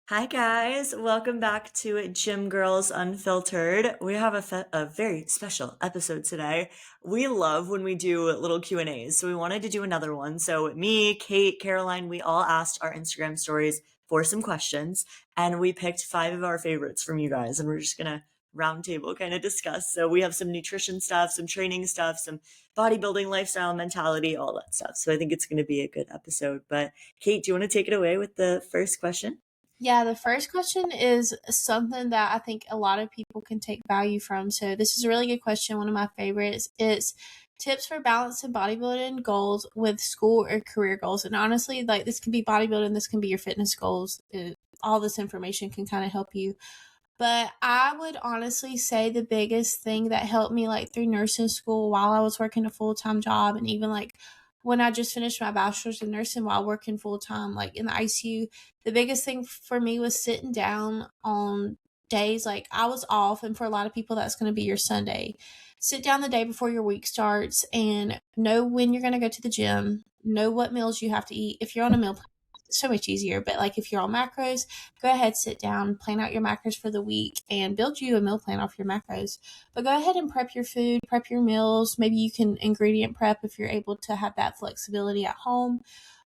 Hi, guys. Welcome back to Gym Girls Unfiltered. We have a very special episode today. We love when we do little Q&As, so we wanted to do another one. So me, Kate, Caroline, we all asked our Instagram stories for some questions, and we picked 5 of our favorites from you guys, and we're just gonna roundtable kind of discuss. So we have some nutrition stuff, some training stuff, some bodybuilding lifestyle mentality, all that stuff. So I think it's going to be a good episode. But Kate, do you want to take it away with the first question? Yeah, the first question is something that I think a lot of people can take value from. So this is a really good question. One of my favorites. It's tips for balancing bodybuilding goals with school or career goals. And honestly, like this can be bodybuilding, this can be your fitness goals. All this information can kind of help you. But I would honestly say the biggest thing that helped me like through nursing school while I was working a full-time job, and even like when I just finished my bachelor's in nursing while working full-time like in the ICU, the biggest thing for me was sitting down on days like I was off, and for a lot of people that's going to be your Sunday. Sit down the day before your week starts and know when you're going to go to the gym, know what meals you have to eat. If you're on a meal plan, it's so much easier, but like if you're on macros, go ahead, sit down, plan out your macros for the week, and build you a meal plan off your macros. But go ahead and prep your food, prep your meals. Maybe you can ingredient prep if you're able to have that flexibility at home.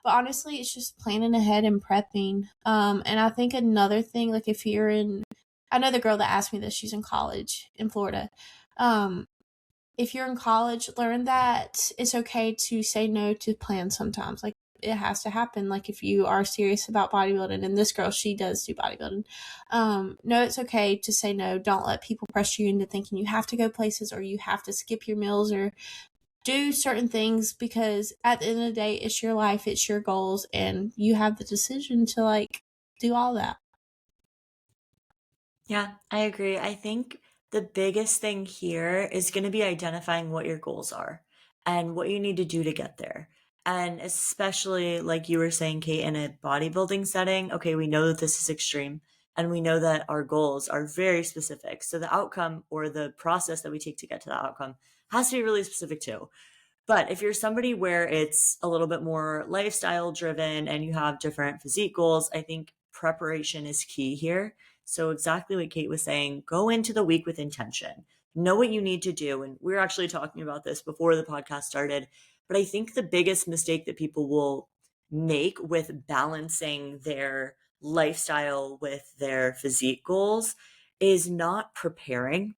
But honestly, it's just planning ahead and prepping. And I think another thing, like if you're in, I know the girl that asked me this, she's in college in Florida. If you're in college, learn that it's okay to say no to plans sometimes. Like it has to happen. Like if you are serious about bodybuilding, and this girl, she does do bodybuilding. No, it's okay to say no. Don't let people pressure you into thinking you have to go places or you have to skip your meals or do certain things, because at the end of the day, it's your life, it's your goals, and you have the decision to like do all that. Yeah, I agree. I think the biggest thing here is going to be identifying what your goals are and what you need to do to get there. And especially, like you were saying, Kate, in a bodybuilding setting, okay, we know that this is extreme and we know that our goals are very specific. So the outcome or the process that we take to get to that outcome has to be really specific too. But if you're somebody where it's a little bit more lifestyle driven and you have different physique goals, I think preparation is key here. So, exactly what Kate was saying, go into the week with intention, know what you need to do. And we were actually talking about this before the podcast started. But I think the biggest mistake that people will make with balancing their lifestyle with their physique goals is not preparing.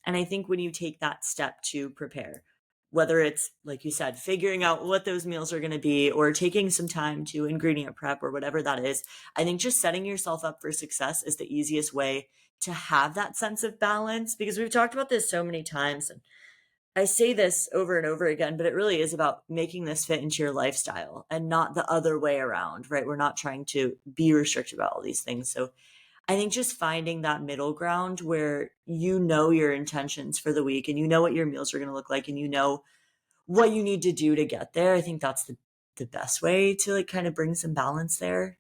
And I think when you take that step to prepare, whether it's like you said, figuring out what those meals are going to be or taking some time to ingredient prep or whatever that is, I think just setting yourself up for success is the easiest way to have that sense of balance, because we've talked about this so many times and I say this over and over again, but it really is about making this fit into your lifestyle and not the other way around, right? We're not trying to be restricted about all these things. So I think just finding that middle ground where you know your intentions for the week and you know what your meals are going to look like and you know what you need to do to get there. I think that's the best way to like kind of bring some balance there.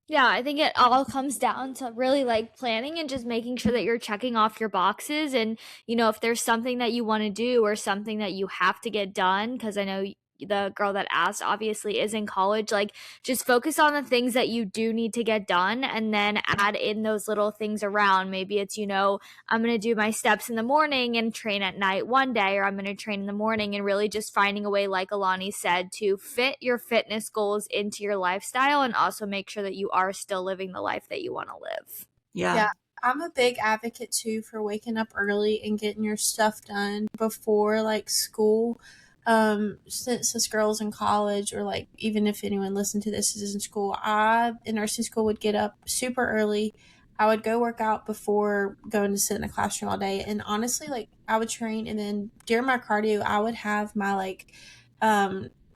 Yeah, I think it all comes down to really like planning and just making sure that you're checking off your boxes. And, if there's something that you want to do or something that you have to get done, because I know the girl that asked obviously is in college, like just focus on the things that you do need to get done and then add in those little things around. Maybe it's, I'm going to do my steps in the morning and train at night one day, or I'm going to train in the morning, and really just finding a way, like Alani said, to fit your fitness goals into your lifestyle and also make sure that you are still living the life that you want to live. Yeah. Yeah, I'm a big advocate too for waking up early and getting your stuff done before like school. Since this girl's in college, or like even if anyone listening to this is in school, I in nursing school would get up super early. I would go work out before going to sit in the classroom all day. And honestly, like I would train, and then during my cardio, I would have my like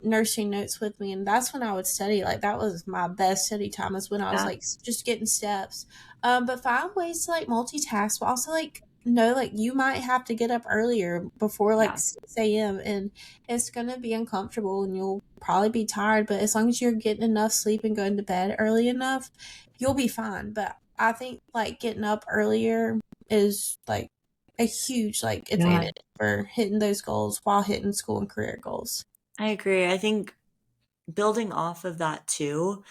nursing notes with me, and that's when I would study. Like that was my best study time, is when I was Yeah. like just getting steps. But find ways to like multitask, but also like know like you might have to get up earlier before like Yeah. 6 a.m. and it's gonna be uncomfortable and you'll probably be tired. But as long as you're getting enough sleep and going to bed early enough, you'll be fine. But I think like getting up earlier is like a huge like Yeah. advantage for hitting those goals while hitting school and career goals. I agree. I think building off of that too,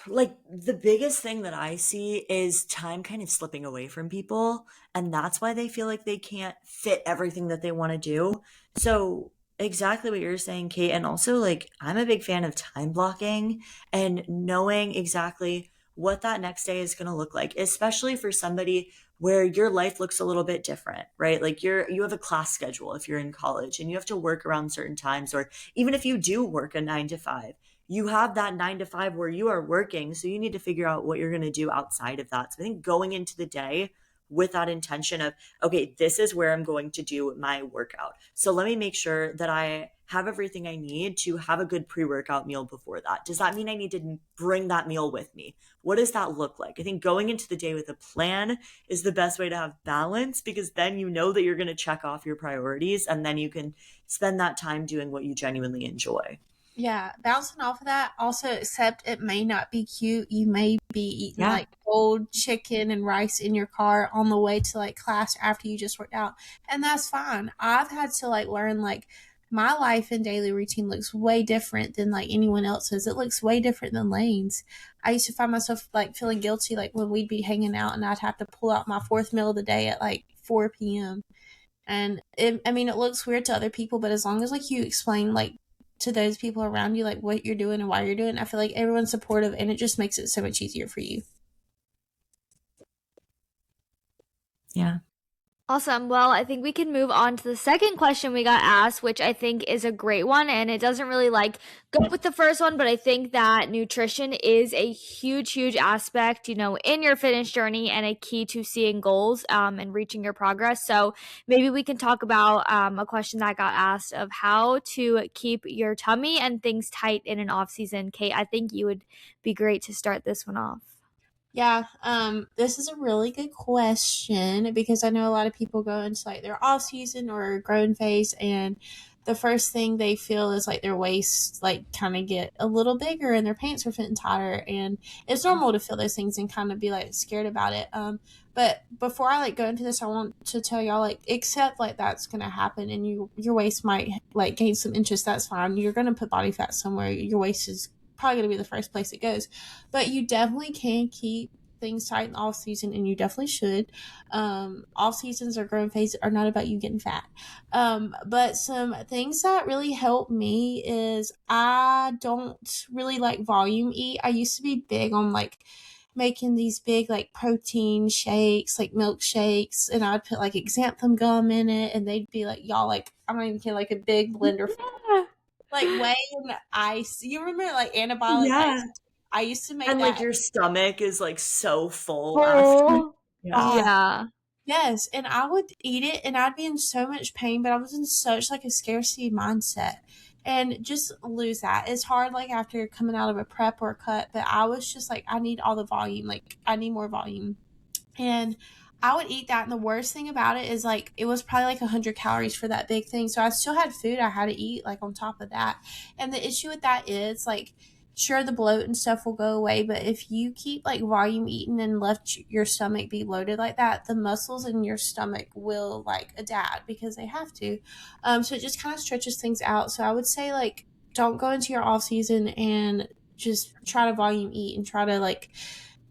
Like the biggest thing that I see is time kind of slipping away from people. And that's why they feel like they can't fit everything that they want to do. So, exactly what you're saying, Kate. And also, like, I'm a big fan of time blocking and knowing exactly what that next day is going to look like, especially for somebody where your life looks a little bit different, right? Like you have a class schedule if you're in college and you have to work around certain times, or even if you do work a 9 to 5, you have that 9 to 5 where you are working. So you need to figure out what you're going to do outside of that. So I think going into the day with that intention of, okay, this is where I'm going to do my workout. So let me make sure that I have everything I need to have a good pre workout meal before that. Does that mean I need to bring that meal with me? What does that look like? I think going into the day with a plan is the best way to have balance, because then you know that you're going to check off your priorities and then you can spend that time doing what you genuinely enjoy. Yeah, bouncing off of that, also accept it may not be cute. You may be eating Yeah. like cold chicken and rice in your car on the way to like class after you just worked out. And that's fine. I've had to like learn like my life and daily routine looks way different than like anyone else's. It looks way different than Lane's. I used to find myself like feeling guilty like when we'd be hanging out and I'd have to pull out my fourth meal of the day at like 4 p.m. And I mean, it looks weird to other people, but as long as like you explain like to those people around you like what you're doing and why you're doing, I feel like everyone's supportive and it just makes it so much easier for you. Yeah. Awesome. Well, I think we can move on to the second question we got asked, which I think is a great one. And it doesn't really like go with the first one, but I think that nutrition is a huge, huge aspect, in your fitness journey and a key to seeing goals and reaching your progress. So maybe we can talk about a question that got asked of how to keep your tummy and things tight in an off season. Kate, I think you would be great to start this one off. Yeah, this is a really good question because I know a lot of people go into like their off season or growing phase, and the first thing they feel is like their waist like kind of get a little bigger and their pants are fitting tighter, and it's normal to feel those things and kind of be like scared about it. But before I like go into this, I want to tell y'all like accept like that's gonna happen, and your waist might like gain some inches. That's fine. You're gonna put body fat somewhere. Your waist is probably going to be the first place it goes, but you definitely can keep things tight in off season, and you definitely should. Off seasons or growing phases are not about you getting fat. But some things that really help me is I don't really like volume eat. I used to be big on like making these big like protein shakes, like milkshakes, and I'd put like xanthan gum in it, and they'd be like, y'all, like I'm not even kidding, like a big blender like whey and ice. You remember like anabolic Yeah. ice? I used to make And like that. your stomach is like so full after. Oh, Yeah. yeah. Yes, and I would eat it and I'd be in so much pain, but I was in such like a scarcity mindset. And just lose that. It's hard like after coming out of a prep or a cut, but I was just like I need all the volume. Like I need more volume. And I would eat that, and the worst thing about it is like it was probably like 100 calories for that big thing. So I still had food I had to eat like on top of that. And the issue with that is like sure the bloat and stuff will go away, but if you keep like volume eating and left your stomach be bloated like that, the muscles in your stomach will like adapt because they have to. So it just kind of stretches things out. So I would say like don't go into your off season and just try to volume eat and try to like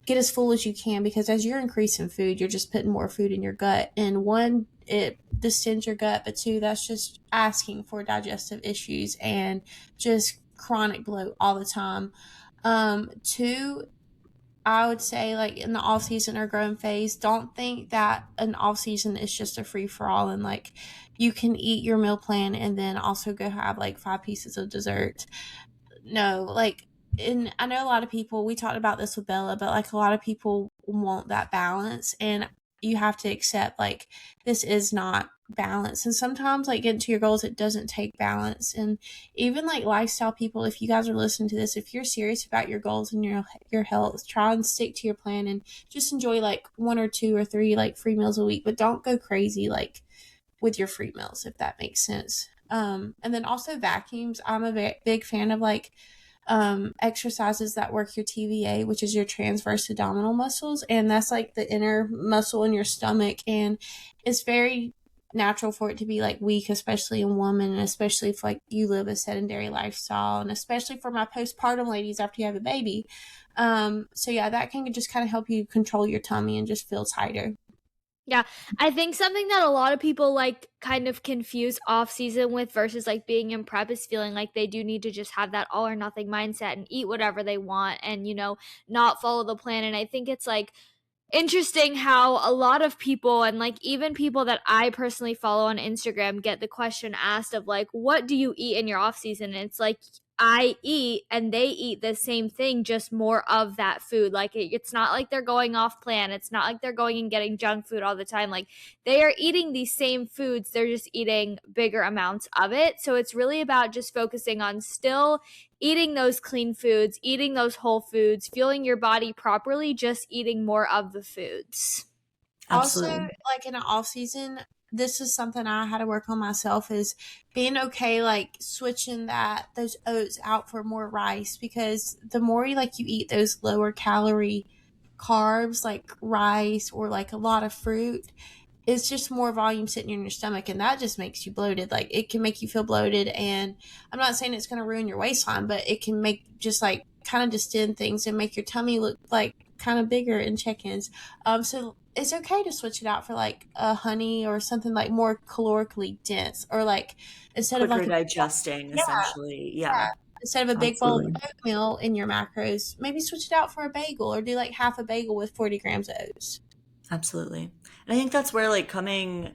get as full as you can, because as you're increasing food, you're just putting more food in your gut. And one, it distends your gut, but two, that's just asking for digestive issues and just chronic bloat all the time. Two, I would say like in the off season or growing phase, don't think that an off season is just a free for all and like you can eat your meal plan and then also go have like 5 pieces of dessert. No, like, and I know a lot of people, we talked about this with Bella, but like a lot of people want that balance, and you have to accept like this is not balance. And sometimes like getting to your goals, it doesn't take balance. And even like lifestyle people, if you guys are listening to this, if you're serious about your goals and your health, try and stick to your plan and just enjoy like 1 or 2 or 3 like free meals a week, but don't go crazy like with your free meals, if that makes sense. And then also vacuums. I'm a big fan of like exercises that work your TVA, which is your transverse abdominal muscles, and that's like the inner muscle in your stomach, and it's very natural for it to be like weak, especially in women, and especially if like you live a sedentary lifestyle, and especially for my postpartum ladies after you have a baby. So yeah, that can just kind of help you control your tummy and just feel tighter. Yeah, I think something that a lot of people like kind of confuse off season with versus like being in prep is feeling like they do need to just have that all or nothing mindset and eat whatever they want and, not follow the plan. And I think it's like interesting how a lot of people and like even people that I personally follow on Instagram get the question asked of like, what do you eat in your off season? And it's like, I eat and they eat the same thing, just more of that food. Like it's not like they're going off plan. It's not like they're going and getting junk food all the time. Like they are eating these same foods. They're just eating bigger amounts of it. So it's really about just focusing on still eating those clean foods, eating those whole foods, fueling your body properly, just eating more of the foods. Also, Absolutely. like in an off season, this is something I had to work on myself is being okay, like switching those oats out for more rice, because the more you eat those lower calorie carbs like rice or like a lot of fruit, it's just more volume sitting in your stomach, and that just makes you bloated. Like it can make you feel bloated, and I'm not saying it's going to ruin your waistline, but it can make just like kind of distend things and make your tummy look like kind of bigger in check-ins. So it's okay to switch it out for like a honey or something like more calorically dense, or like instead of Quicker like a digesting, yeah, essentially. yeah, Yeah, instead of a big bowl of absolutely. oatmeal in your macros, maybe switch it out for a bagel, or do like half a bagel with 40 grams of oats. Absolutely. And I think that's where like coming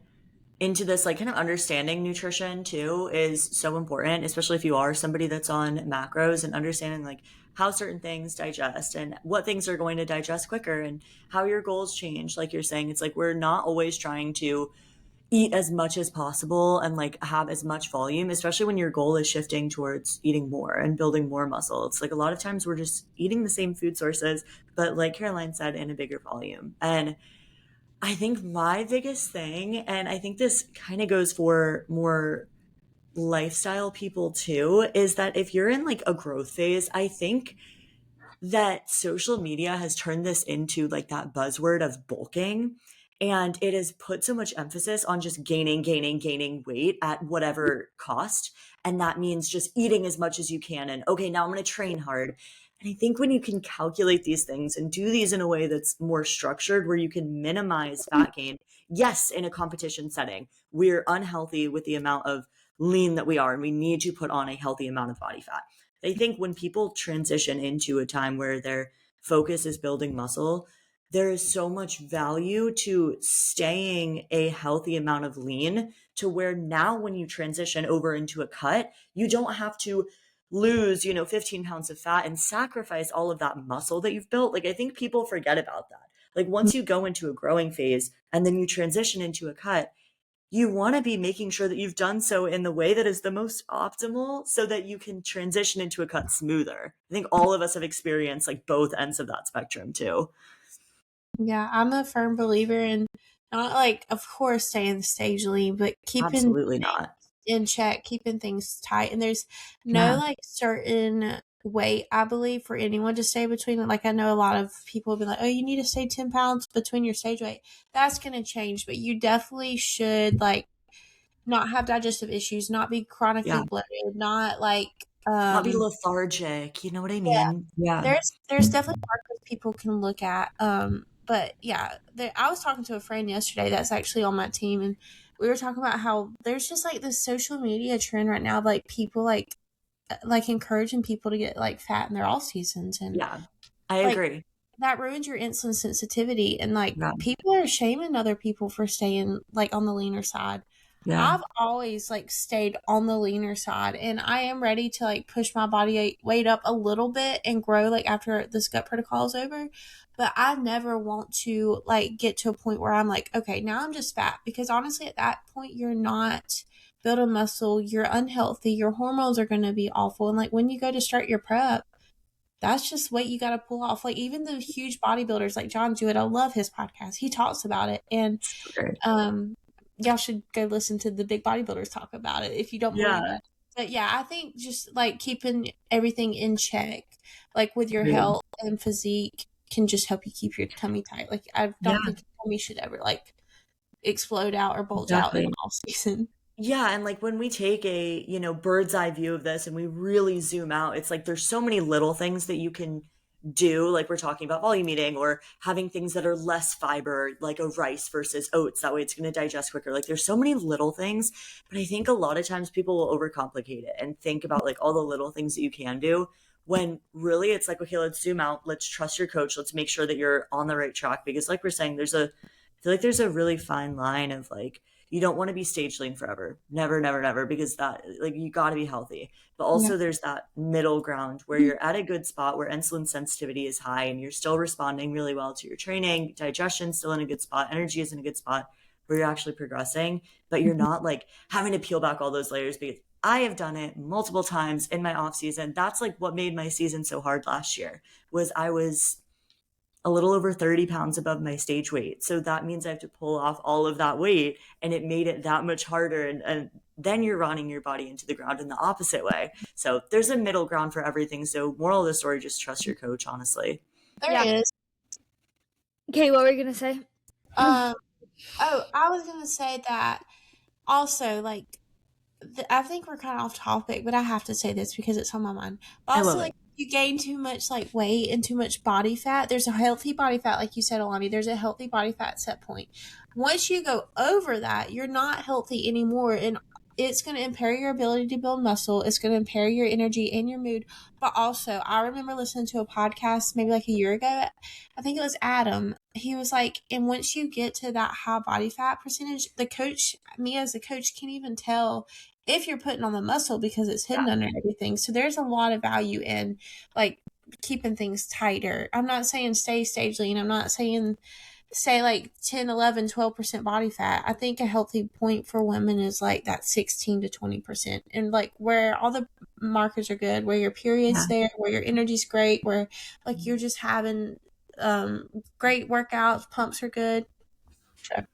into this like kind of understanding nutrition too is so important, especially if you are somebody that's on macros, and understanding like how certain things digest and what things are going to digest quicker and how your goals change. Like you're saying, it's like we're not always trying to eat as much as possible and like have as much volume, especially when your goal is shifting towards eating more and building more muscle. It's like a lot of times we're just eating the same food sources, but like Caroline said, in a bigger volume. And I think my biggest thing, and I think this kind of goes for more lifestyle people too, is that if you're in like a growth phase, I think that social media has turned this into like that buzzword of bulking. And it has put so much emphasis on just gaining weight at whatever cost. And that means just eating as much as you can. And okay, now I'm going to train hard. And I think when you can calculate these things and do these in a way that's more structured, where you can minimize fat gain, yes, in a competition setting, we're unhealthy with the amount of lean that we are, and we need to put on a healthy amount of body fat. I think when people transition into a time where their focus is building muscle, there is so much value to staying a healthy amount of lean, to where now when you transition over into a cut, you don't have to lose, 15 pounds of fat and sacrifice all of that muscle that you've built. Like I think people forget about that. Like once you go into a growing phase and then you transition into a cut, you want to be making sure that you've done so in the way that is the most optimal, so that you can transition into a cut smoother. I think all of us have experienced like both ends of that spectrum too. Yeah, I'm a firm believer in not like, of course, staying stage lean, but keeping Absolutely things not. in check, keeping things tight. And there's no Yeah. like certain weight, I believe, for anyone to stay between. Like, I know a lot of people will be like, oh, you need to stay 10 pounds between your stage weight. That's going to change, but you definitely should like not have digestive issues, not be chronically Yeah. bloated, not like, Not be lethargic. You know what I yeah, mean? Yeah. there's definitely markers people can look at. But yeah, I was talking to a friend yesterday that's actually on my team, and we were talking about how there's just like this social media trend right now, like people like encouraging people to get like fat in their off seasons, and Yeah. I like agree. that ruins your insulin sensitivity, and like Yeah. people are shaming other people for staying like on the leaner side. Yeah. I've always like stayed on the leaner side, and I am ready to like push my body weight up a little bit and grow like after this gut protocol is over. But I never want to like get to a point where I'm like, okay, now I'm just fat, because honestly at that point you're not building muscle, you're unhealthy, your hormones are going to be awful, and like when you go to start your prep, that's just weight you got to pull off. Like even the huge bodybuilders like John Jewett, I love his podcast. He talks about it, and So great. y'all should go listen to the big bodybuilders talk about it if you don't believe Yeah. it. But yeah, I think just like keeping everything in check, like with your Agreed. health and physique, can just help you keep your tummy tight. Like I don't Yeah. think your tummy should ever like explode out or bulge out in Exactly. off season. Yeah, and like when we take a bird's eye view of this and we really zoom out, it's like there's so many little things that you can do, like we're talking about volume eating, or having things that are less fiber, like a rice versus oats. That way it's going to digest quicker. Like there's so many little things, but I think a lot of times people will overcomplicate it and think about like all the little things that you can do, when really it's like, okay, let's zoom out. Let's trust your coach. Let's make sure that you're on the right track. Because like we're saying, I feel like there's a really fine line of like, you don't want to be stage lean forever. Never, never, never, because that, like, you got to be healthy. But Yeah. also there's that middle ground where you're at a good spot where insulin sensitivity is high and you're still responding really well to your training, digestion's still in a good spot, energy is in a good spot where you're actually progressing, but you're not like having to peel back all those layers. Because I have done it multiple times in my off season. That's like what made my season so hard last year, was I was a little over 30 pounds above my stage weight. So that means I have to pull off all of that weight, and it made it that much harder. And then you're running your body into the ground in the opposite way. So there's a middle ground for everything. So moral of the story, just trust your coach, honestly. There Yeah. is. Okay, what were you going to say? Oh, I was going to say that also, like, I think we're kind of off topic, but I have to say this because it's on my mind. But I also, love like, it. you gain too much, like, weight and too much body fat. There's a healthy body fat, like you said, Alani. There's a healthy body fat set point. Once you go over that, you're not healthy anymore, and it's going to impair your ability to build muscle. It's going to impair your energy and your mood. But also, I remember listening to a podcast maybe like a year ago. I think it was Adam. He was like, and once you get to that high body fat percentage, the coach, me as the coach, can't even tell if you're putting on the muscle because it's hidden under everything. So there's a lot of value in like keeping things tighter. I'm not saying stay stage lean. I'm not saying say like 10, 11, 12% body fat. I think a healthy point for women is like that 16 to 20%. And like where all the markers are good, where your period's there, where your energy's great, where like you're just having great workouts, pumps are good. Sure.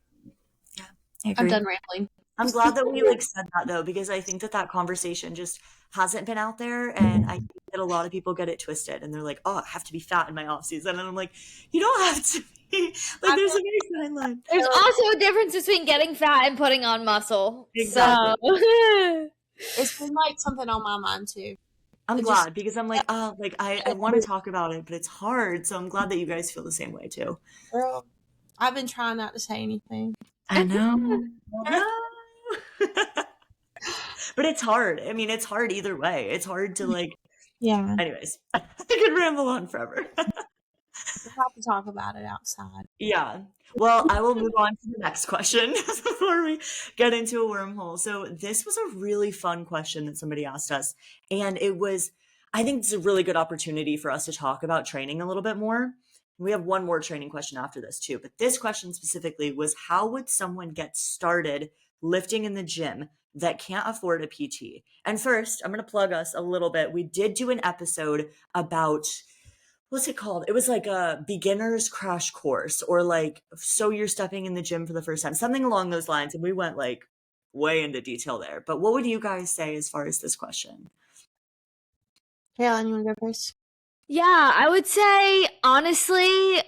Yeah, I I'm agree. done rambling. I'm glad that we like said that though, because I think that that conversation just hasn't been out there, and I think that a lot of people get it twisted, and they're like, "Oh, I have to be fat in my off season," and I'm like, "You don't have to be." Like, there's a very fine line. There's also a difference between getting fat and putting on muscle. Exactly. So. It's been like something on my mind too. I'm It glad just because I'm like, oh, like I want to talk about it, but it's hard. So I'm glad that you guys feel the same way too. girl, I've been trying not to say anything. I know. But it's hard. I mean, it's hard either way. It's hard to like, Yeah. anyways, I could ramble on forever. We'll have to talk about it outside. Yeah. Well, I will move on to the next question before we get into a wormhole. So this was a really fun question that somebody asked us. And it was, I think it's a really good opportunity for us to talk about training a little bit more. We have one more training question after this too. But this question specifically was, how would someone get started lifting in the gym that can't afford a PT? And first, I'm going to plug us a little bit. We did do an episode about, what's it called? It was like a beginner's crash course, or like, so you're stepping in the gym for the first time, something along those lines. And we went like way into detail there. But what would you guys say as far as this question? Yeah, you want to go first? Yeah, I would say, honestly,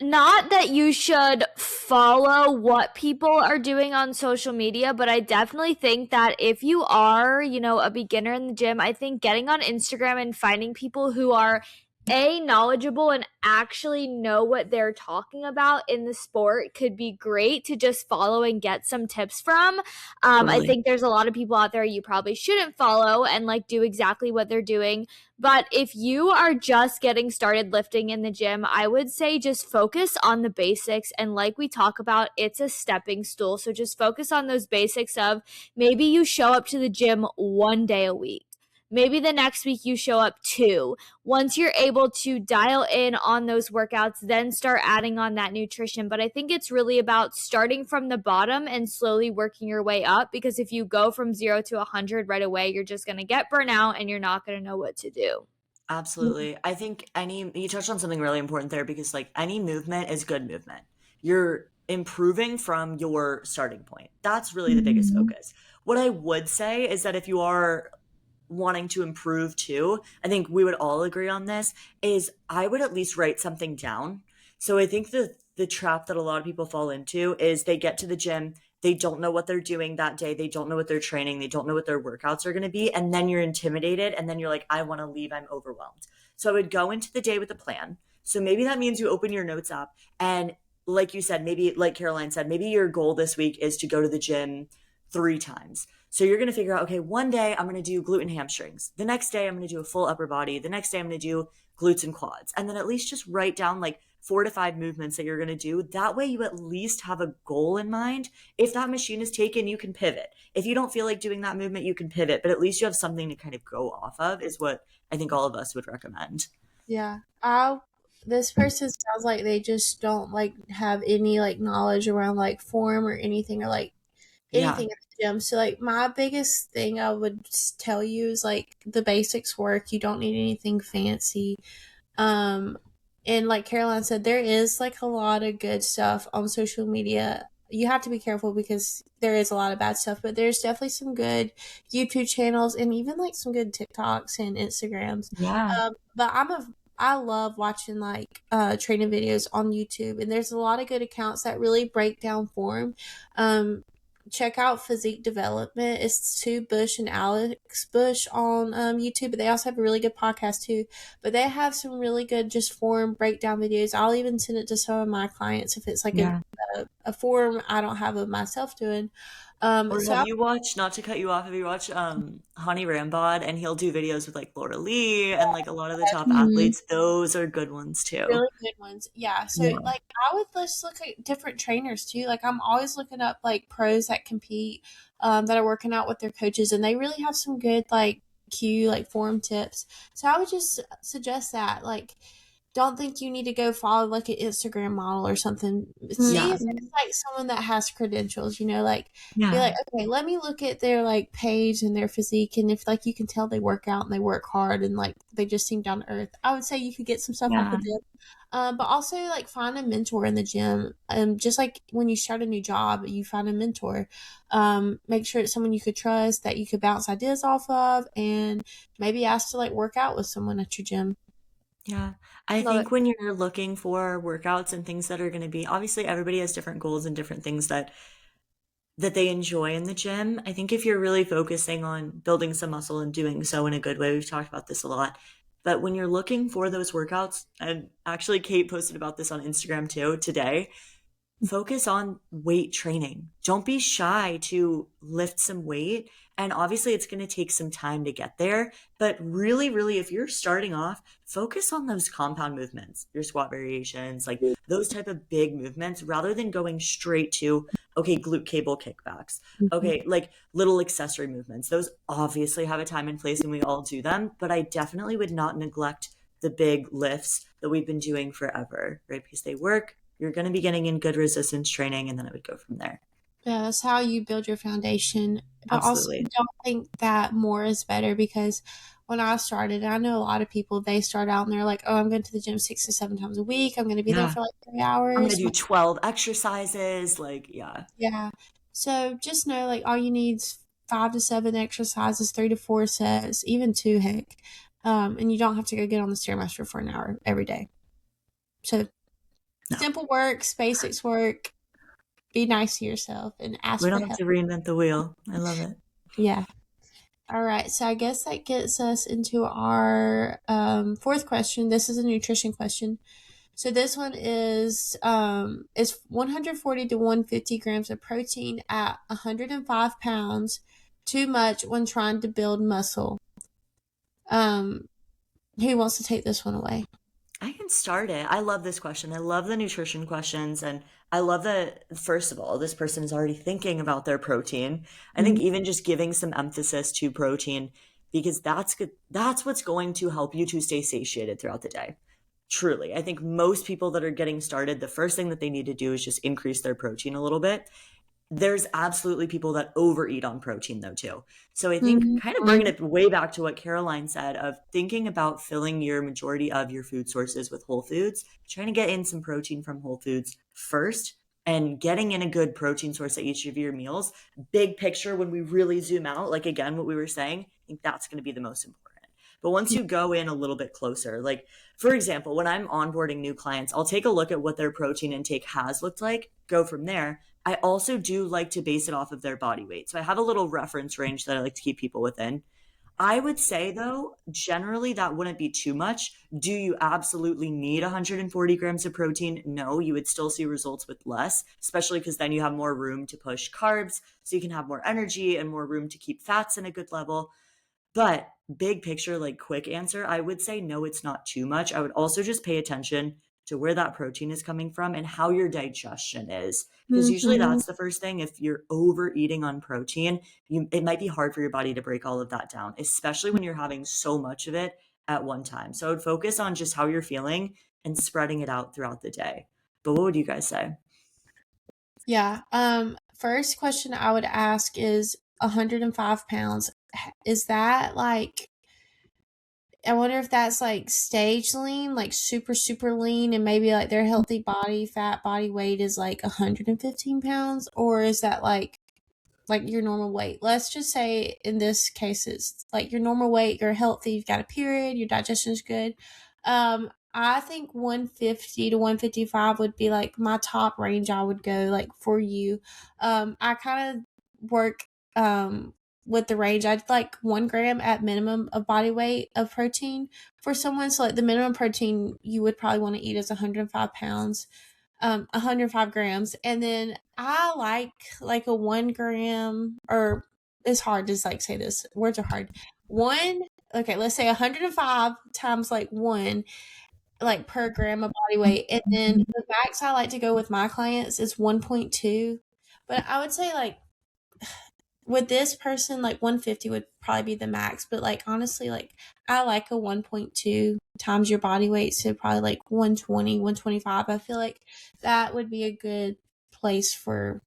not that you should follow what people are doing on social media, but I definitely think that if you are, a beginner in the gym, I think getting on Instagram and finding people who are knowledgeable and actually know what they're talking about in the sport could be great to just follow and get some tips from. I Totally. think there's a lot of people out there you probably shouldn't follow and like do exactly what they're doing. But if you are just getting started lifting in the gym, I would say just focus on the basics. And like we talk about, it's a stepping stool. So just focus on those basics of maybe you show up to the gym 1 day a week. Maybe the next week you show up 2. Once you're able to dial in on those workouts, then start adding on that nutrition. But I think it's really about starting from the bottom and slowly working your way up, because if you go from 0 to 100 right away, you're just going to get burnout and you're not going to know what to do. Absolutely. I think you touched on something really important there, because like any movement is good movement. You're improving from your starting point. That's really the biggest focus. What I would say is that if you are wanting to improve too, I think we would all agree on this, is I would at least write something down. So I think the trap that a lot of people fall into is they get to the gym, they don't know what they're doing that day, they don't know what they're training, they don't know what their workouts are going to be, and then you're intimidated, and then you're like, I want to leave, I'm overwhelmed. So I would go into the day with a plan. So maybe that means you open your notes app and, like you said, maybe like Caroline said, maybe your goal this week is to go to the gym 3 times. So you're going to figure out, okay, one day I'm going to do glute and hamstrings. The next day I'm going to do a full upper body. The next day I'm going to do glutes and quads. And then at least just write down like 4 to 5 movements that you're going to do. That way you at least have a goal in mind. If that machine is taken, you can pivot. If you don't feel like doing that movement, you can pivot, but at least you have something to kind of go off of, is what I think all of us would recommend. Yeah. This person sounds like they just don't like have any like knowledge around like form or anything, or like Yeah. anything at the gym. So like my biggest thing I would tell you is like the basics work. You don't need anything fancy. Um, and like Caroline said, there is like a lot of good stuff on social media. You have to be careful because there is a lot of bad stuff, but there's definitely some good YouTube channels and even like some good TikToks and Instagrams. Yeah. But I love watching like training videos on YouTube, and there's a lot of good accounts that really break down form. Check out Physique Development. It's Sue Bush and Alex Bush on YouTube, but they also have a really good podcast too. But they have some really good just form breakdown videos. I'll even send it to some of my clients if it's like Yeah. a form I don't have of myself doing. Or So have you watched, not to cut you off, have you watched Honey Rambod? And he'll do videos with like Laura Lee and like a lot of the top Mhm. athletes. Those are good ones too. Really good ones. Yeah. So Yeah. like I would just look at different trainers too. Like I'm always looking up like pros that compete, that are working out with their coaches, and they really have some good like like form tips. So I would just suggest that. Like, don't think you need to go follow like an Instagram model or something. See Yeah. if it's like someone that has credentials, like be Yeah. like, okay, let me look at their like page and their physique, and if like you can tell they work out and they work hard and like they just seem down to earth, I would say you could get some stuff off Yeah. of them. But also like find a mentor in the gym. Just like when you start a new job, you find a mentor. Make sure it's someone you could trust, that you could bounce ideas off of, and maybe ask to like work out with someone at your gym. Yeah. I Love it. think when you're looking for workouts and things that are going to be, obviously everybody has different goals and different things that they enjoy in the gym. I think if you're really focusing on building some muscle and doing so in a good way, we've talked about this a lot. But when you're looking for those workouts, and actually Kate posted about this on Instagram too today, focus on weight training. Don't be shy to lift some weight. And obviously, it's going to take some time to get there. But really, really, if you're starting off, focus on those compound movements, your squat variations, like those type of big movements, rather than going straight to, okay, glute cable kickbacks. Mhm. Okay, like little accessory movements. Those obviously have a time and place and we all do them. But I definitely would not neglect the big lifts that we've been doing forever, right? Because they work, you're going to be getting in good resistance training, and then it would go from there. Yeah, that's how you build your foundation. But also, Absolutely. don't think that more is better, because when I started, I know a lot of people, they start out and they're like, oh, I'm going to the gym 6 to 7 times a week. I'm going to be there Yeah. for like three I'm going to hours. do 12 exercises. Like, yeah. Yeah. So just know like all you need's 5 to 7 exercises, 3 to 4 sets, even two, heck. And you don't have to go get on the Stairmaster for an hour every day. So No, simple works, basics work. Be nice to yourself and ask we for don't have help. to reinvent the wheel. I love it. Yeah. All right. So I guess that gets us into our fourth question. This is a nutrition question. So this one is 140 to 150 grams of protein at 105 pounds too much when trying to build muscle? Um, who wants to take this one away? I can start it. I love this question. I love the nutrition questions. And I love that, first of all, this person is already thinking about their protein. I think Mhm. even just giving some emphasis to protein, because that's good. That's what's going to help you to stay satiated throughout the day. Truly. I think most people that are getting started, the first thing that they need to do is just increase their protein a little bit. There's absolutely people that overeat on protein though too. So I think Mhm. kind of bringing it way back to what Caroline said of thinking about filling your majority of your food sources with whole foods, trying to get in some protein from whole foods first and getting in a good protein source at each of your meals. Big picture, when we really zoom out, like again, what we were saying, I think that's going to be the most important. But once you go in a little bit closer, like for example, when I'm onboarding new clients, I'll take a look at what their protein intake has looked like, go from there. I also do like to base it off of their body weight. So I have a little reference range that I like to keep people within. I would say though, generally that wouldn't be too much. Do you absolutely need 140 grams of protein? No, you would still see results with less, especially because then you have more room to push carbs, so you can have more energy and more room to keep fats in a good level. But big picture, like quick answer, I would say no, it's not too much. I would also just pay attention to where that protein is coming from and how your digestion is. Because usually Mm-hmm. that's the first thing. If you're overeating on protein, it might be hard for your body to break all of that down, especially when you're having so much of it at one time. So I would focus on just how you're feeling and spreading it out throughout the day. But what would you guys say? Yeah. First question I would ask is 105 pounds. Is that like, I wonder if that's like stage lean, like super, super lean, and maybe like their healthy body fat body weight is like 115 pounds, or is that like your normal weight? Let's just say in this case it's like your normal weight, you're healthy, you've got a period, your digestion is good. I think 150 to 155 would be like my top range I would go like for you. I kind of work with the range. I'd like 1 gram at minimum of body weight of protein for someone. So like the minimum protein you would probably want to eat is 105 pounds, 105 grams. And then I like a 1 gram, or it's hard to like say this. Words are hard. One, okay, let's say 105 times like one, like per gram of body weight. And then the max I like to go with my clients is 1.2. But I would say like with this person, like 150 would probably be the max. But like honestly, like I like a 1.2 times your body weight. So probably like 120, 125. I feel like that would be a good place for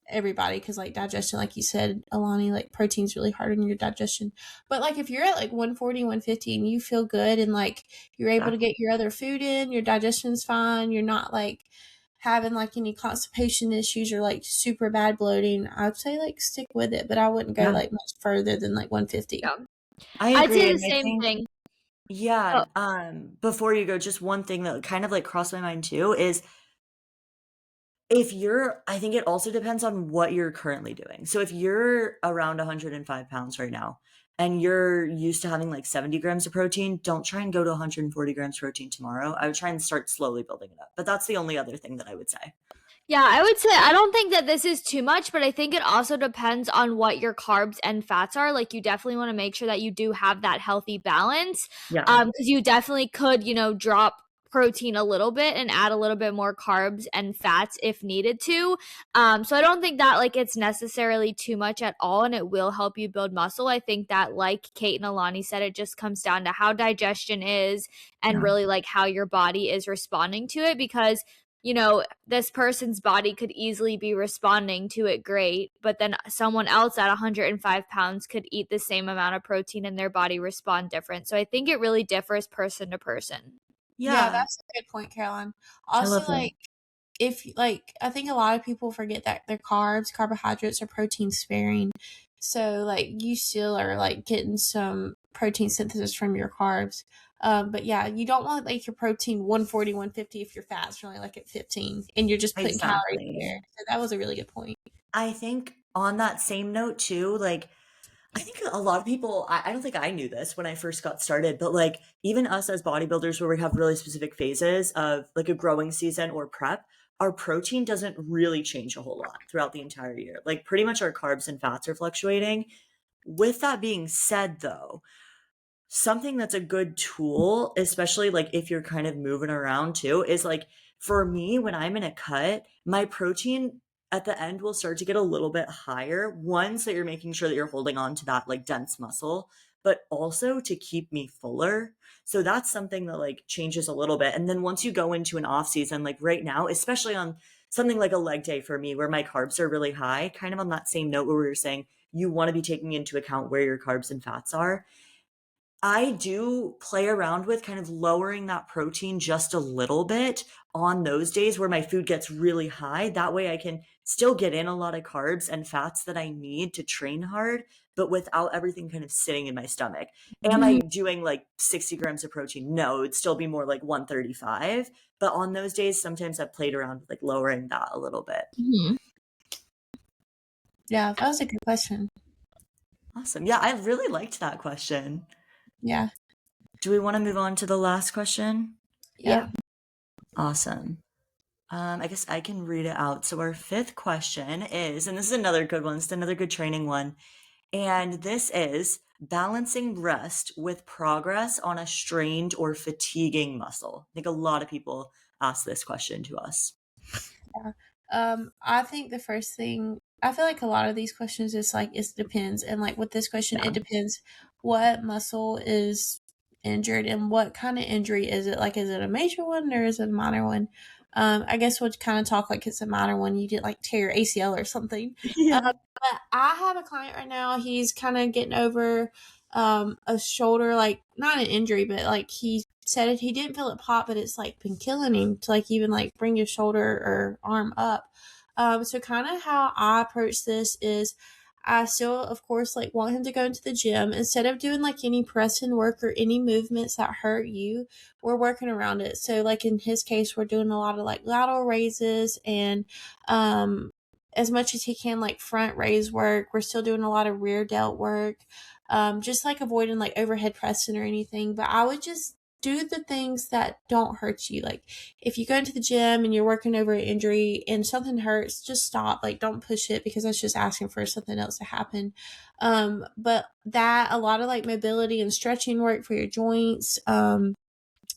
everybody, because like digestion, like you said, Alani, like protein's really hard on your digestion. But like if you're at like 140, 150 and you feel good and like you're able to get your other food in, your digestion's fine, you're not like having like any constipation issues or like super bad bloating, I'd say like stick with it, but I wouldn't go Yeah, like much further than like 150. Yeah. I I'd agree. say the And I same think, thing. yeah, Oh, before you go, just one thing that kind of like crossed my mind too is if you're, I think it also depends on what you're currently doing. So if you're around 105 pounds right now and you're used to having like 70 grams of protein, don't try and go to 140 grams protein tomorrow. I would try and start slowly building it up. But that's the only other thing that I would say. yeah, I would say I don't think that this is too much, but I think it also depends on what your carbs and fats are. Like you definitely want to make sure that you do have that healthy balance. Yeah. Because you definitely could, drop protein a little bit and add a little bit more carbs and fats if needed to. So I don't think that like it's necessarily too much at all, and it will help you build muscle. I think that like Kate and Alani said, it just comes down to how digestion is and Yeah. really like how your body is responding to it, because this person's body could easily be responding to it great, but then someone else at 105 pounds could eat the same amount of protein and their body respond different. So I think it really differs person to person. Yeah, Yeah. that's a good point, Caroline. I Also, love that. like if like I think a lot of people forget that their carbohydrates are protein sparing. So like you still are like getting some protein synthesis from your carbs. But yeah, you don't want like your protein 140, 150 if your fat's only like at 15 and you're just putting calories Exactly. there. So that was a really good point. I think on that same note too, like I think a lot of people, I don't think I knew this when I first got started, but like even us as bodybuilders, where we have really specific phases of like a growing season or prep, our protein doesn't really change a whole lot throughout the entire year. Like pretty much our carbs and fats are fluctuating. With that being said, though, something that's a good tool, especially like if you're kind of moving around too, is like for me, when I'm in a cut, my protein at the end will start to get a little bit higher. One, so you're making sure that you're holding on to that like dense muscle, but also to keep me fuller. So that's something that like changes a little bit. And then once you go into an off season, like right now, especially on something like a leg day for me, where my carbs are really high, kind of on that same note where we were saying you want to be taking into account where your carbs and fats are. I do play around with kind of lowering that protein just a little bit on those days where my food gets really high. That way I can still get in a lot of carbs and fats that I need to train hard, but without everything kind of sitting in my stomach. Am I Mhm. doing like 60 grams of protein? No, it'd still be more like 135. But on those days, sometimes I've played around with like lowering that a little bit. Mhm. Yeah, that was a good question. Awesome. Yeah, I really liked that question. Yeah. Do we want to move on to the last question? Yeah. Awesome. I guess I can read it out. So our fifth question is, and this is another good one, it's another good training one. And this is balancing rest with progress on a strained or fatiguing muscle. I think a lot of people ask this question to us. Yeah. I think the first thing I feel like a lot of these questions is like it depends, and like with this question, Yeah. it depends what muscle is injured and what kind of injury is it. Like, is it a major one or is it a minor one? I guess we'll kind of talk like it's a minor one. You didn't like tear your ACL or something. Yeah. But I have a client right now. He's kind of getting over a shoulder, like not an injury, but like he said it, he didn't feel it pop, but it's like been killing him to like even like bring his shoulder or arm up. So kind of how I approach this is I still, of course, like want him to go into the gym instead of doing like any pressing work or any movements that hurt you. We're working around it. So like in his case, we're doing a lot of like lateral raises and as much as he can like front raise work. We're still doing a lot of rear delt work. Just like avoiding like overhead pressing or anything. But I would just do the things that don't hurt you. Like if you go into the gym and you're working over an injury and something hurts, just stop. Like don't push it because that's just asking for something else to happen. But that a lot of like mobility and stretching work for your joints. And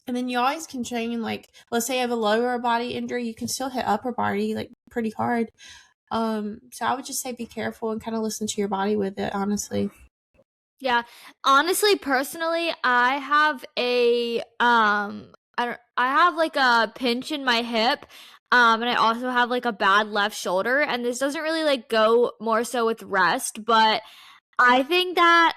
then you always can train like let's say you have a lower body injury, you can still hit upper body like pretty hard. So I would just say be careful and kind of listen to your body with it, honestly. Yeah. Honestly, personally, I have a I have like a pinch in my hip. And I also have like a bad left shoulder, and this doesn't really like go more so with rest, but I think that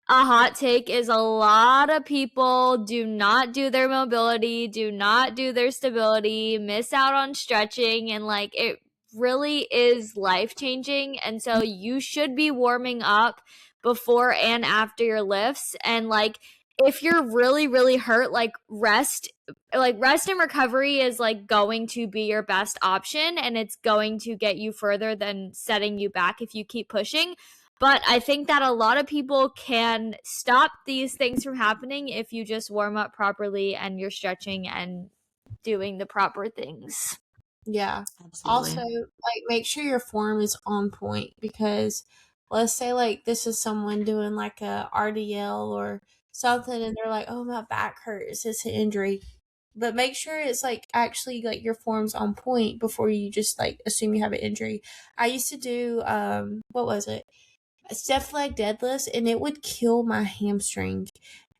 a hot take is a lot of people do not do their mobility, do not do their stability, miss out on stretching, and like it really is life changing. And so you should be warming up before and after your lifts. And like if you're really, really hurt, rest and recovery is like going to be your best option, and it's going to get you further than setting you back if you keep pushing. But I think that a lot of people can stop these things from happening if you just warm up properly and you're stretching and doing the proper things. Yeah. Also, Absolutely. like make sure your form is on point because let's say like this is someone doing like a RDL or something and they're like, "Oh, my back hurts. It's an injury." But make sure it's like actually like your form's on point before you just like assume you have an injury. I used to do what was it? Step leg deadlifts and it would kill my hamstring.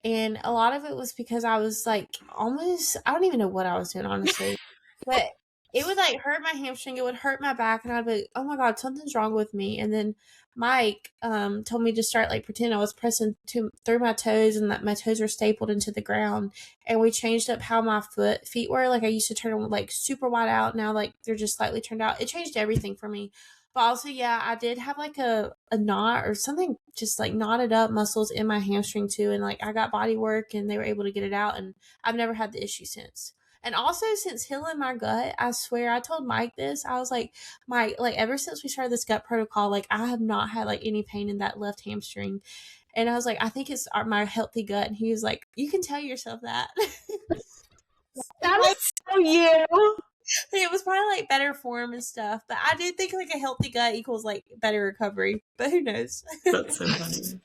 And a lot of it was because I was like almost I don't even know what I was doing honestly. But it would like hurt my hamstring, it would hurt my back and I'd be like, "Oh my god, something's wrong with me." And then Mike told me to start like pretend I was pressing through my toes and that my toes were stapled into the ground. And we changed up how my feet were. Like I used to turn them like super wide out. Now like they're just slightly turned out. It changed everything for me. But also, yeah, I did have like a knot or something just like knotted up muscles in my hamstring too. And like I got body work and they were able to get it out. And I've never had the issue since. And also, since healing my gut, I swear I told Mike this. I was like, Mike, like ever since we started this gut protocol, like I have not had like any pain in that left hamstring. And I was like, I think it's my healthy gut. And he was like, you can tell yourself that. That is so you. It was probably like better form and stuff, but I do think like a healthy gut equals like better recovery. But who knows? That's so funny.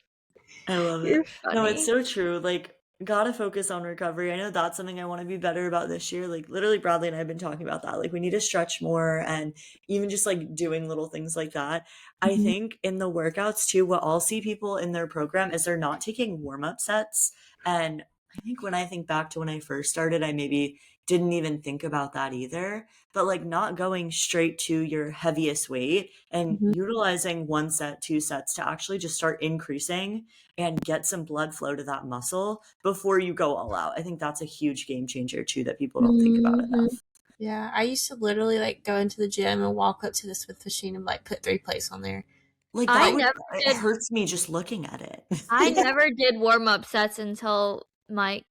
I love it. You're No, it's funny. so true. Like, gotta focus on recovery. I know that's something I want to be better about this year. Like, literally, Bradley and I have been talking about that. Like, we need to stretch more and even just like doing little things like that. I Mhm. think in the workouts too, what I'll see people in their program is they're not taking warm up sets. And I think when I think back to when I first started, I maybe didn't even think about that either. But like, not going straight to your heaviest weight and Mhm. utilizing one set, two sets to actually just start increasing and get some blood flow to that muscle before you go all out. I think that's a huge game changer too that people don't think about Mhm. enough. Yeah, I used to literally like go into the gym and walk up to the Smith machine and like put 3 plates on there. Like I that would never it did hurts me just looking at it. I never did warm up sets until Mike.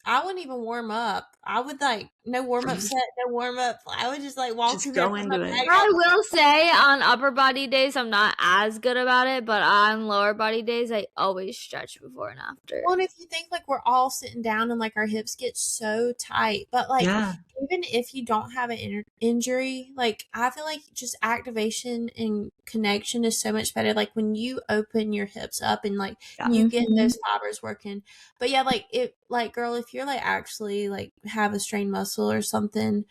I wouldn't even warm up. I would like no warm up set, no warm up. I would just like walk Just in there, go put into my it. bag I out. will say on upper body days, I'm not as good about it, but on lower body days, I always stretch before and after. Well, and if you think like we're all sitting down and like our hips get so tight, but like Yeah. even if you don't have an injury, like I feel like just activation and connection is so much better. Like when you open your hips up and like Yeah. you get those fibers working. But yeah, like girl, if you're like actually like have a strained muscle or something,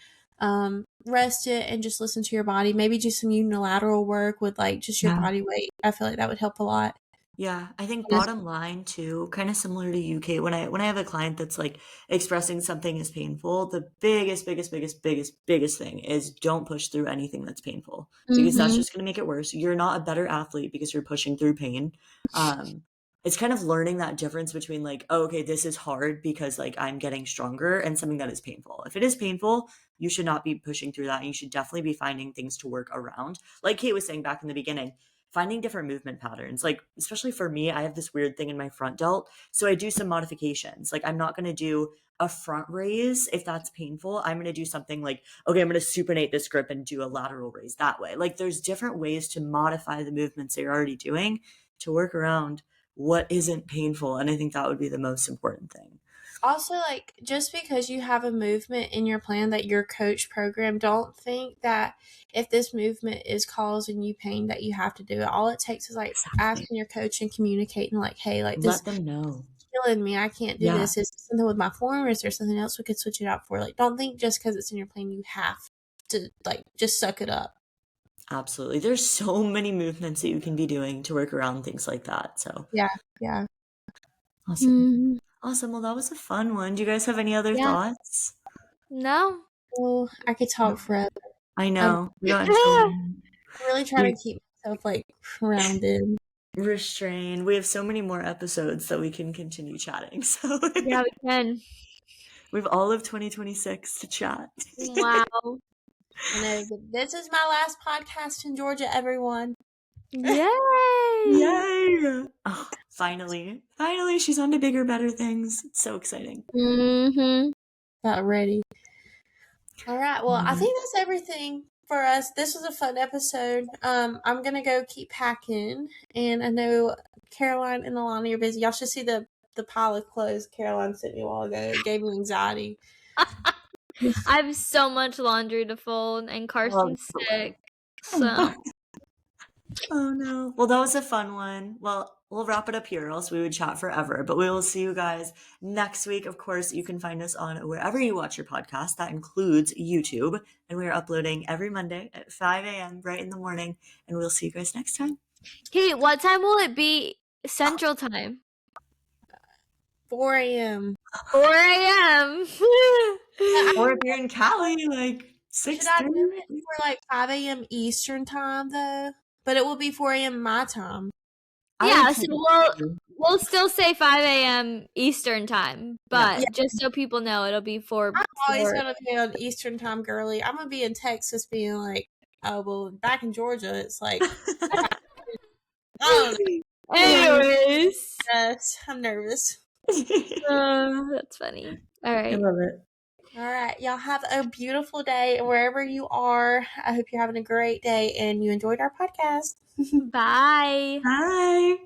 rest it and just listen to your body. Maybe do some unilateral work with like just your Yeah. body weight. I feel like that would help a lot. Yeah, I think Yes. bottom line too, kind of similar to UK, when I have a client that's like expressing something is painful, the biggest thing is don't push through anything that's painful because that's just going to make it worse. You're not a better athlete because you're pushing through pain. It's kind of learning that difference between like, oh, okay, this is hard because like I'm getting stronger and something that is painful. If it is painful, you should not be pushing through that. And you should definitely be finding things to work around. Like Kate was saying back in the beginning, finding different movement patterns. Like, especially for me, I have this weird thing in my front delt. So I do some modifications. Like, I'm not going to do a front raise if that's painful. I'm going to do something like, okay, I'm going to supinate this grip and do a lateral raise that way. Like, there's different ways to modify the movements that you're already doing to work around what isn't painful. And I think that would be the most important thing. Also, like, just because you have a movement in your plan that your coach programmed, don't think that if this movement is causing you pain that you have to do it. All it takes is, like, Exactly. asking your coach and communicating, like, hey, like, this Let them know. is killing me. I can't do Yeah. this. Is there something with my form or is there something else we could switch it out for? Like, don't think just because it's in your plan you have to, like, just suck it up. Absolutely. There's so many movements that you can be doing to work around things like that. So, Yeah. awesome. Awesome. Well, that was a fun one. Do you guys have any other Yeah. thoughts? No. Well, I could talk forever. I know. We got I'm really trying to keep myself, like, grounded. restrained. We have so many more episodes that we can continue chatting. So Yeah, we can. we have all of 2026 to chat. Wow. I know, but this is my last podcast in Georgia, everyone. Yay! Yay! Oh, finally. Finally, she's on to bigger, better things. It's so exciting. About ready. All right. Well, I think that's everything for us. This was a fun episode. I'm gonna go keep packing, and I know Caroline and Alani are busy. Y'all should see the pile of clothes Caroline sent me a while ago. It gave me anxiety. I have so much laundry to fold, and Carson's sick. So Oh no. Well, that was a fun one. Well, we'll wrap it up here, or else we would chat forever. But we will see you guys next week. Of course, you can find us on wherever you watch your podcast. That includes YouTube. And we are uploading every Monday at 5 a.m. right in the morning. And we'll see you guys next time. Kate, what time will it be Central Time? 4 a.m. 4 a.m. Or if you're in Cali, like Should 6 I do it for like 5 a.m. Eastern time though? But it will be 4 a.m. my time. Yeah, so we'll still say 5 a.m. Eastern time, but just so people know, it'll be 4. I'm always gonna be on Eastern time, girly. I'm gonna be in Texas, being like, oh well, back in Georgia, it's like, I don't know. Anyways, Yes, I'm nervous. that's funny. All right. I love it. All right, y'all have a beautiful day wherever you are. I hope you're having a great day and you enjoyed our podcast. Bye. Bye.